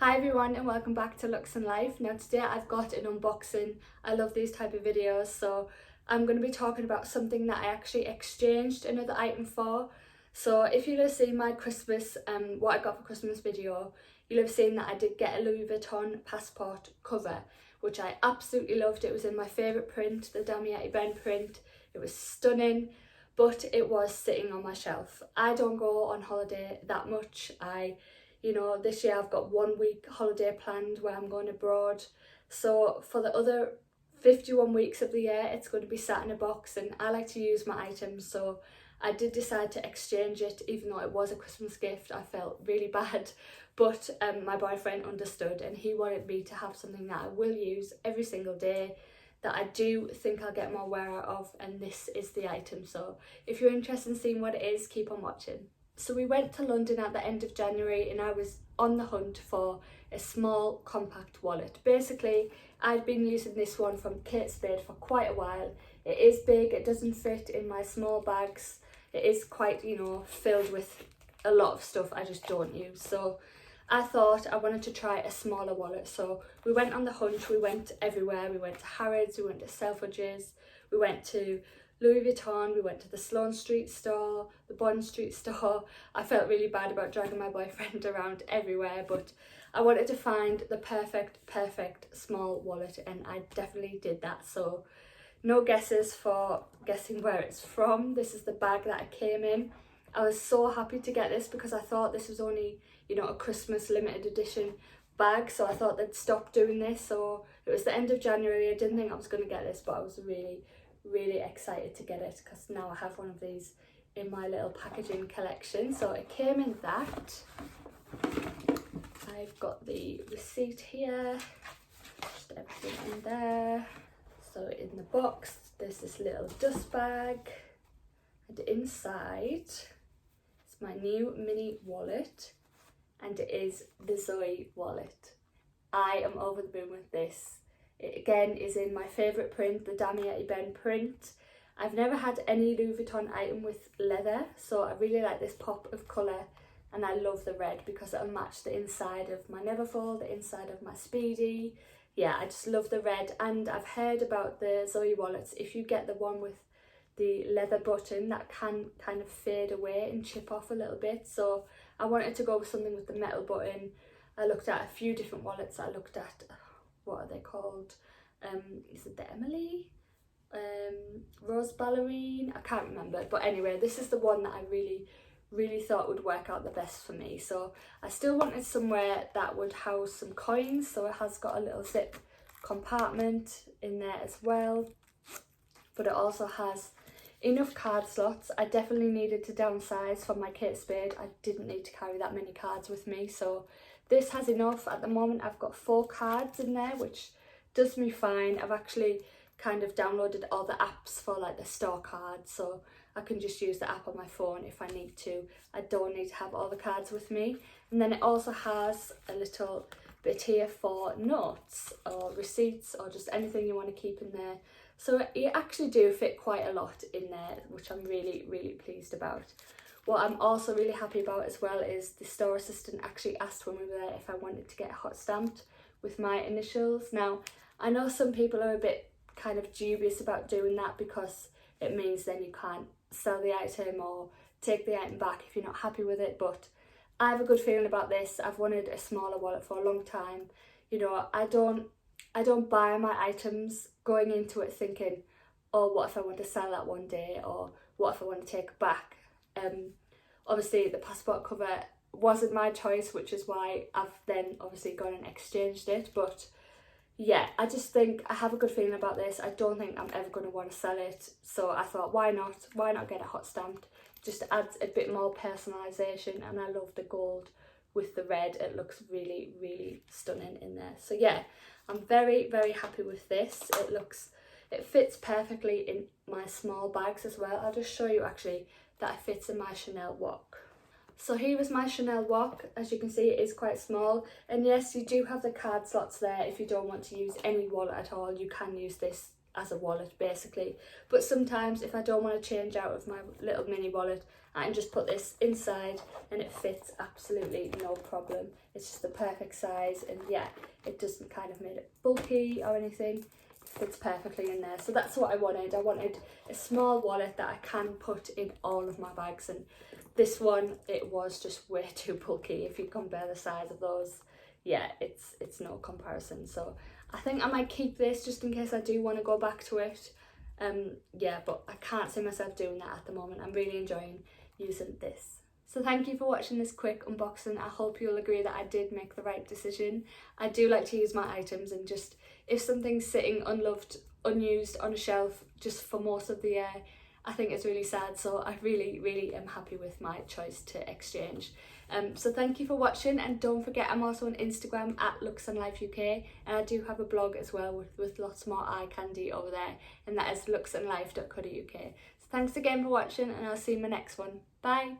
Hi everyone and welcome back to Looks and Life. Now today I've got an unboxing. I love these type of videos, so I'm going to be talking about something that I actually exchanged another item for. So if you'll have seen my Christmas, what I got for Christmas video, you'll have seen that I did get a Louis Vuitton passport cover, which I absolutely loved. It was in my favourite print, the Damiette Ben print. It was stunning, but it was sitting on my shelf. I don't go on holiday that much. This year I've got 1 week holiday planned where I'm going abroad. So for the other 51 weeks of the year, it's going to be sat in a box, and I like to use my items. So I did decide to exchange it, even though it was a Christmas gift. I felt really bad, but my boyfriend understood, and he wanted me to have something that I will use every single day, that I do think I'll get more wear out of, and this is the item. So if you're interested in seeing what it is, keep on watching. So we went to London at the end of January, and I was on the hunt for a small compact wallet. Basically, I'd been using this one from Kate Spade for quite a while. It is big, it doesn't fit in my small bags. It is quite, filled with a lot of stuff I just don't use. So I thought I wanted to try a smaller wallet. So we went on the hunt, we went everywhere. We went to Harrods, we went to Selfridges, we went to Louis Vuitton, we went to the Sloane Street store, the Bond Street store. I felt really bad about dragging my boyfriend around everywhere, but I wanted to find the perfect small wallet, and I definitely did that. So no guesses for guessing where it's from. This is the bag that it came in. I was so happy to get this because I thought this was only, a Christmas limited edition bag, so I thought they'd stop doing this. So it was the end of January. I didn't think I was going to get this, but I was really excited to get it because now I have one of these in my little packaging collection. So it came in that. I've got the receipt here, just everything in there. So in the box there's this little dust bag, and inside it's my new mini wallet, and it is the Zoé Wallet. I am over the moon with this. It again is in my favourite print, the Damiette Ben print. I've never had any Louis Vuitton item with leather, so I really like this pop of colour, and I love the red because it'll match the inside of my Neverfull, the inside of my Speedy. Yeah, I just love the red. And I've heard about the Zoé wallets, if you get the one with the leather button, that can kind of fade away and chip off a little bit. So I wanted to go with something with the metal button. I looked at a few different wallets. I looked at, what are they called? Is it the Emily? Rose Ballerine? I can't remember. But anyway, this is the one that I really thought would work out the best for me. So I still wanted somewhere that would house some coins. So it has got a little zip compartment in there as well. But it also has enough card slots. I definitely needed to downsize for my Kate Spade. I didn't need to carry that many cards with me. So this has enough. At the moment I've got 4 cards in there, which does me fine. I've actually kind of downloaded all the apps for like the store cards, so I can just use the app on my phone if I need to. I don't need to have all the cards with me. And then it also has a little bit here for notes or receipts or just anything you want to keep in there. So you actually do fit quite a lot in there, which I'm really pleased about. What I'm also really happy about as well is the store assistant actually asked when we were there if I wanted to get hot stamped with my initials. Now, I know some people are a bit kind of dubious about doing that because it means then you can't sell the item or take the item back if you're not happy with it, but I have a good feeling about this. I've wanted a smaller wallet for a long time. I don't buy my items going into it thinking, oh, what if I want to sell that one day, or what if I want to take it back. Obviously the passport cover wasn't my choice, which is why I've then obviously gone and exchanged it. But yeah, I just think I have a good feeling about this. I don't think I'm ever going to want to sell it, so I thought, why not get it hot stamped? Just adds a bit more personalisation, and I love the gold with the red. It looks really stunning in there. So yeah, I'm very happy with this. It fits perfectly in my small bags as well. I'll just show you actually that it fits in my Chanel walk. So here is my Chanel walk. As you can see, it is quite small, and yes, you do have the card slots there. If you don't want to use any wallet at all, you can use this as a wallet basically. But sometimes if I don't want to change out of my little mini wallet, I can just put this inside and it fits absolutely no problem. It's just the perfect size, and yeah, it doesn't kind of make it bulky or anything. It fits perfectly in there. So that's what I wanted. I wanted a small wallet that I can put in all of my bags, and this one, it was just way too bulky. If you compare the size of those, yeah, it's no comparison. So I think I might keep this just in case I do want to go back to it. Yeah, but I can't see myself doing that at the moment. I'm really enjoying using this. So thank you for watching this quick unboxing. I hope you'll agree that I did make the right decision. I do like to use my items, and just if something's sitting unloved, unused on a shelf just for most of the year, I think it's really sad. So I really am happy with my choice to exchange. So thank you for watching, and don't forget I'm also on Instagram at Looks and Life UK, and I do have a blog as well with lots more eye candy over there, and that is looksandlife.co.uk. So thanks again for watching, and I'll see you in my next one. Bye!